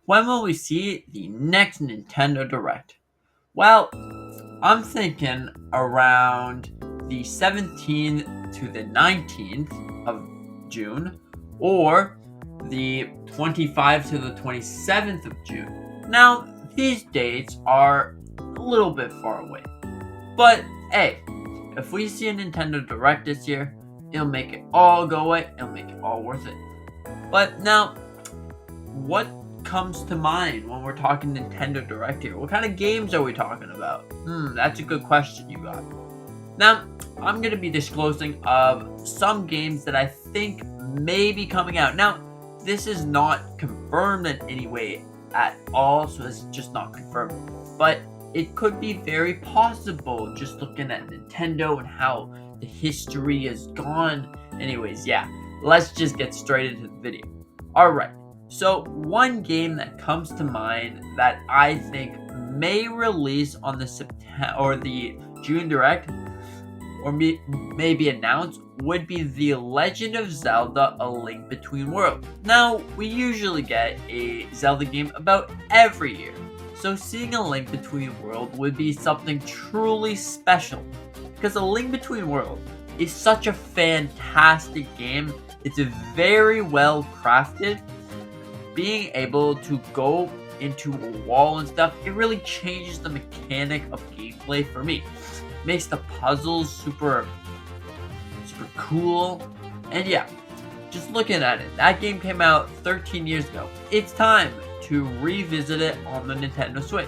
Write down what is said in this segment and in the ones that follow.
When will we see the next Nintendo Direct? Well, I'm thinking around the 17th to the 19th of June, or the 25th to the 27th of June. Now, these dates are a little bit far away, but hey, if we see a Nintendo Direct this year, it'll make it all go away, it'll make it all worth it. But now, what comes to mind when we're talking Nintendo Direct here? What kind of games are we talking about? That's a good question you got. Now, I'm going to be disclosing of some games that I think may be coming out. Now, this is not confirmed in any way at all, so it's just not confirmed. But it could be very possible just looking at Nintendo and how the history has gone. Anyways, yeah, let's just get straight into the video. Alright, so one game that comes to mind that I think may release on the September or the June Direct or maybe announced would be The Legend of Zelda: A Link Between Worlds. Now, we usually get a Zelda game about every year, so seeing A Link Between Worlds would be something truly special, because A Link Between Worlds is such a fantastic game. It's very well crafted. Being able to go into a wall and stuff, it really changes the mechanic of gameplay for me. Makes the puzzles super cool. And yeah, just looking at it, that game came out 13 years ago. It's time to revisit it on the Nintendo Switch.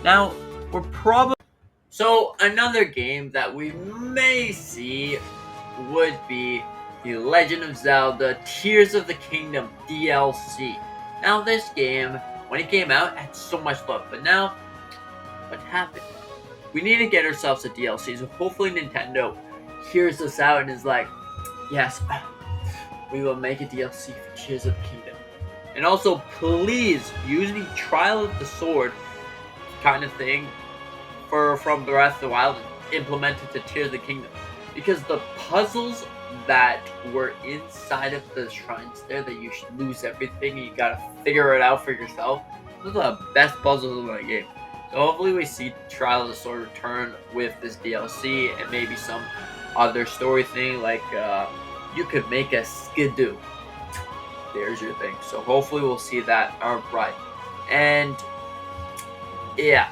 Now, we're probably... So, another game that we may see would be The Legend of Zelda Tears of the Kingdom DLC. Now, this game, when it came out, had so much love, but now, what happened? We need to get ourselves a DLC, so hopefully Nintendo hears us out and is like, yes, we will make a DLC for Tears of the Kingdom. And also, please use the Trial of the Sword kind of thing from Breath of the Wild and implement it to Tears of the Kingdom. Because the puzzles that were inside of the shrines there, that you should lose everything and you gotta figure it out for yourself, those are the best puzzles in that game. So hopefully we see Trial of the Sword return with this DLC and maybe some other story thing, like you could make a skidoo. There's your thing. So hopefully we'll see that. Alright. And yeah.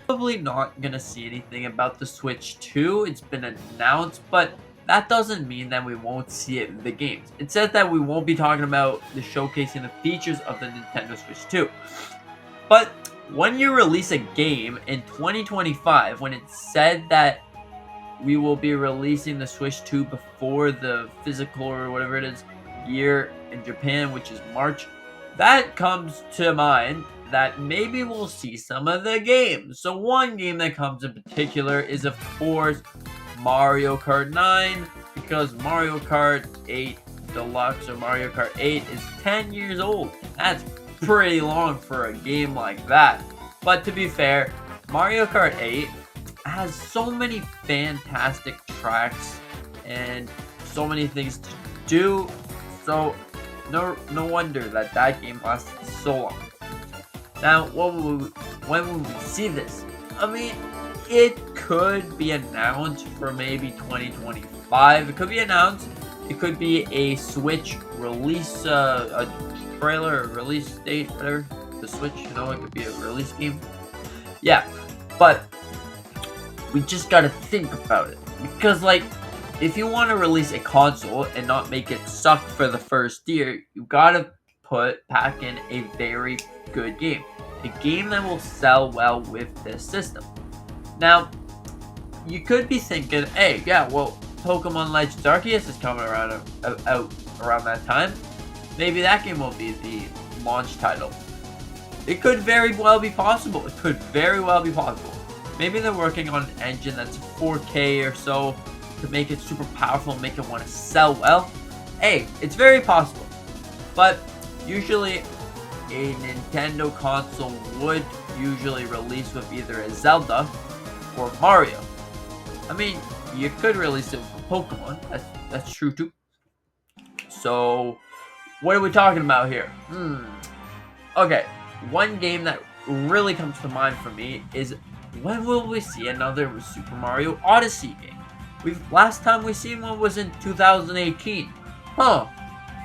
Probably not gonna see anything about the Switch 2. It's been announced, but that doesn't mean that we won't see it in the games. It says that we won't be talking about the showcasing the features of the Nintendo Switch 2. But when you release a game in 2025, when it said that we will be releasing the Switch 2 before the physical or whatever it is year in Japan, which is March, that comes to mind that maybe we'll see some of the games. So one game that comes in particular is, of course, Mario Kart 9, because Mario Kart 8 Deluxe or Mario Kart 8 is 10 years old. That's pretty long for a game like that. But to be fair, Mario Kart 8 has so many fantastic tracks and so many things to do. So no wonder that game lasted so long. Now, when will we see this? I mean, it could be announced for maybe 2025. It could be announced. It could be a Switch release, a trailer, or release date, whatever. The Switch, it could be a release game. Yeah, but we just gotta think about it. Because, like, if you want to release a console and not make it suck for the first year, you gotta pack in a very good game. A game that will sell well with this system. Now, you could be thinking, hey, yeah, well, Pokemon Legends Arceus is coming out around that time. Maybe that game will be the launch title. It could very well be possible. It could very well be possible. Maybe they're working on an engine that's 4K or so to make it super powerful and make it want to sell well. Hey, it's very possible. But usually a Nintendo console would usually release with either a Zelda or Mario. I mean, you could release it with Pokemon. That's true too. So, what are we talking about here? Okay, one game that really comes to mind for me is, when will we see another Super Mario Odyssey game? Last time we seen one was in 2018. Huh?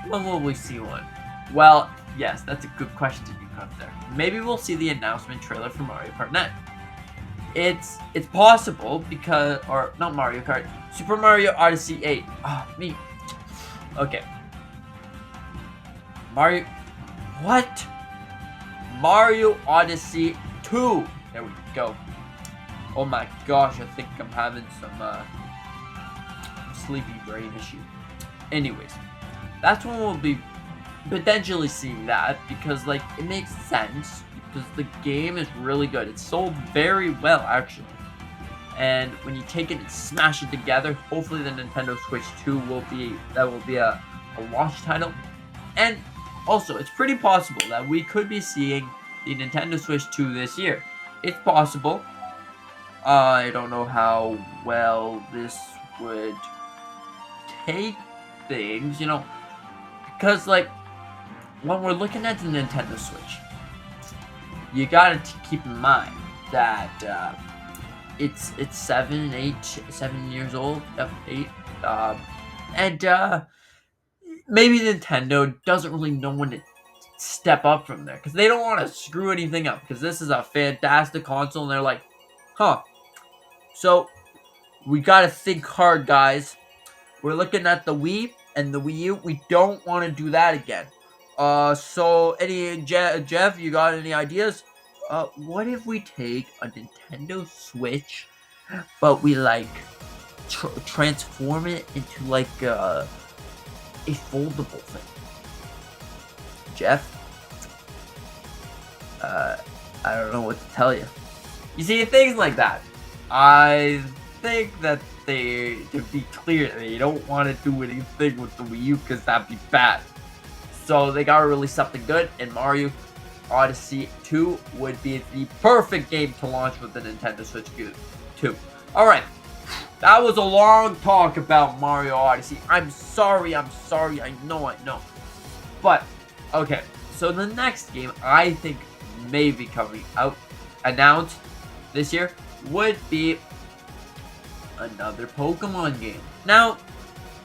When will we see one? Well, yes, that's a good question you put there. Maybe we'll see the announcement trailer for Mario Kart 9. It's possible because, or not Mario Kart, Super Mario Odyssey 8. Me. Okay. What? Mario Odyssey 2. There we go. Oh my gosh, I think I'm having some sleepy brain issue. Anyways, that's when we'll be potentially seeing that, because like it makes sense because the game is really good. It's sold very well actually. And when you take it and smash it together, hopefully the Nintendo Switch 2 will be a launch title. And also, it's pretty possible that we could be seeing the Nintendo Switch 2 this year. It's possible. I don't know how well this would take things, because like when we're looking at the Nintendo Switch, you gotta keep in mind that it's 7 years old. Yep, 8. And maybe Nintendo doesn't really know when to step up from there, because they don't want to screw anything up, because this is a fantastic console and they're like, so we gotta think hard, guys. We're looking at the Wii and the Wii U. We don't want to do that again. So Jeff, you got any ideas? What if we take a Nintendo Switch, but we like transform it into like a foldable thing? Jeff? I don't know what to tell you. You see, things like that. I think that to be clear, they don't want to do anything with the Wii U because that'd be bad. So they gotta release something good, and Mario Odyssey 2 would be the perfect game to launch with the Nintendo Switch 2. Alright, that was a long talk about Mario Odyssey. I'm sorry, I know. But, okay, so the next game I think may be coming out, announced this year, would be another Pokemon game. Now,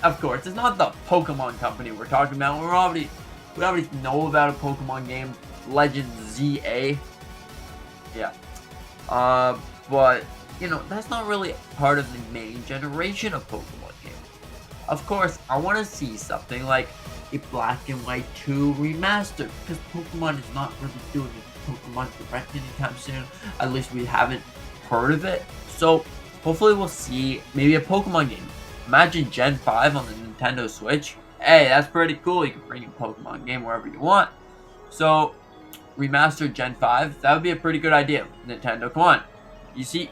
of course, it's not the Pokemon company we're talking about. We already know about a Pokemon game, Legend ZA. Yeah. But, that's not really part of the main generation of Pokemon games. Of course, I want to see something like a Black and White 2 remaster, because Pokemon is not really doing a Pokemon Direct anytime soon. At least we haven't heard of it. So, hopefully we'll see maybe a Pokemon game. Imagine Gen 5 on the Nintendo Switch. Hey, that's pretty cool. You can bring a Pokemon game wherever you want. So, remastered Gen 5, that would be a pretty good idea. Nintendo, come on. You see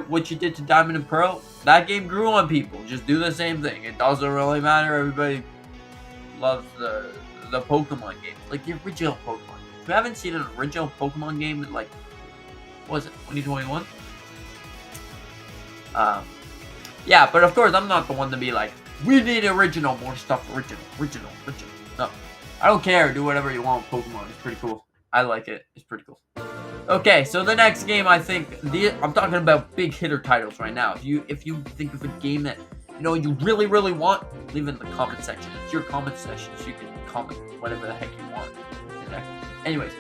what you did to Diamond and Pearl? That game grew on people. Just do the same thing. It doesn't really matter. Everybody loves the Pokemon games. Like the original Pokemon. If you haven't seen an original Pokemon game in, like, what was it, 2021? Yeah, but of course, I'm not the one to be like, we need original, more stuff, original. No, I don't care. Do whatever you want with Pokemon. It's pretty cool. I like it. It's pretty cool. Okay, so the next game, I think, I'm talking about big hitter titles right now. If you think of a game that, you really, really want, leave it in the comment section. It's your comment section, so you can comment whatever the heck you want. Okay? Anyways,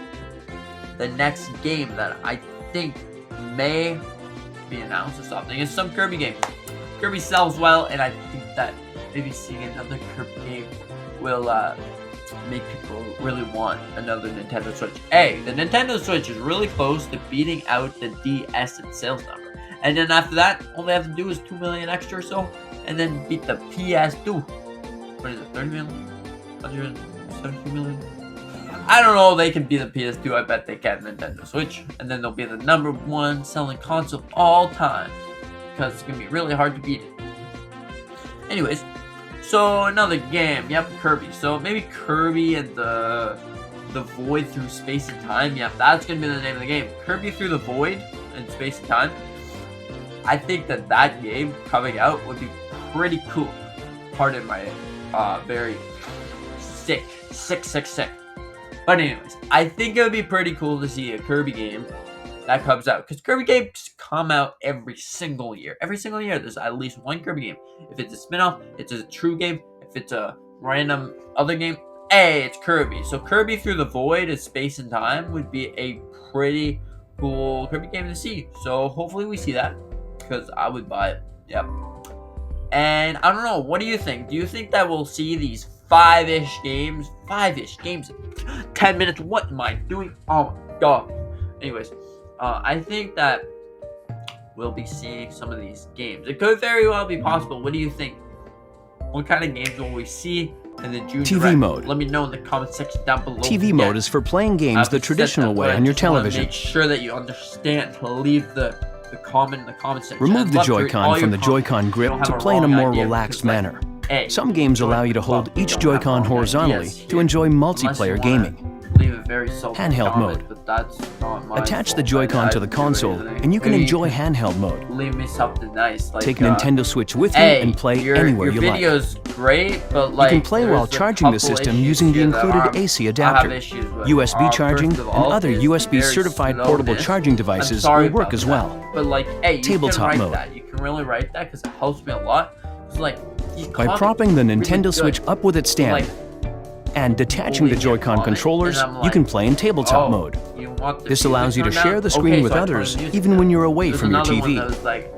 the next game that I think may be announced or something is some Kirby game. Kirby sells well, and I think that maybe seeing another Kirby game will make people really want another Nintendo Switch. Hey, the Nintendo Switch is really close to beating out the DS in sales number. And then after that, all they have to do is 2 million extra or so, and then beat the PS2. What is it, 30 million? 170 million? I don't know, they can beat the PS2, I bet they can, Nintendo Switch. And then they'll be the #1 selling console of all time. Because it's going to be really hard to beat it. Anyways, so another game, yep, Kirby. So maybe Kirby and the Void Through Space and Time. Yep, that's going to be the name of the game. Kirby Through the Void and Space and Time. I think that game coming out would be pretty cool. Pardon my very sick. But anyways, I think it would be pretty cool to see a Kirby game that comes out, because Kirby games come out every single year. Every single year, there's at least one Kirby game. If it's a spin-off, it's a true game. If it's a random other game, hey, it's Kirby. So Kirby Through the Void of Space and Time would be a pretty cool Kirby game to see. So hopefully we see that, because I would buy it. Yep. And I don't know, what do you think? Do you think that we'll see these 5-ish games? 5-ish games. 10 minutes. What am I doing? Oh my god. Anyways, I think that we'll be seeing some of these games. It could very well be possible. What do you think? What kind of games will we see in the June TV Direct? mode. Let me know in the comment section down below. TV mode is for playing games the traditional way on your television. Make sure that you understand to leave the comment in the comment section. Remove the Joy-Con from the Joy-Con grip to play in a more relaxed manner. Some games allow you to hold each Joy-Con horizontally to enjoy multiplayer gaming. Handheld mode. Attach the Joy-Con to the console and you can enjoy handheld mode. Leave me something nice. Like, Take Nintendo Switch with you and play anywhere you like. Your video's great, but like, you can play while charging the system using the included AC adapter. USB charging and other USB certified portable charging devices will work as well. But like, hey, Tabletop mode. You can really write that because it helps me a lot. It's like, by propping the Nintendo Switch up with its stand and detaching the Joy-Con controllers, you can play in tabletop mode. This allows you to share the screen with others even when you're away from your TV.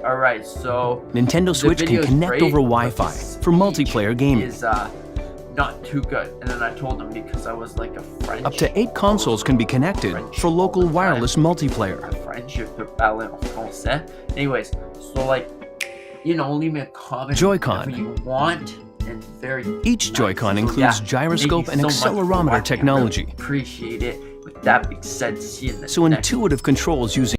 Alright, so Nintendo Switch can connect over Wi-Fi for multiplayer gaming. Is not too good. And then I told him, because I was like a French. Up to 8 consoles can be connected for local wireless multiplayer. French, je peux parler en français. Anyways, so like, you know, leave me a comment. Joy-Con. Whatever you want. And very Each nice. Joy-Con includes gyroscope and accelerometer technology. Appreciate it. With that being said, see you in the So next intuitive controls using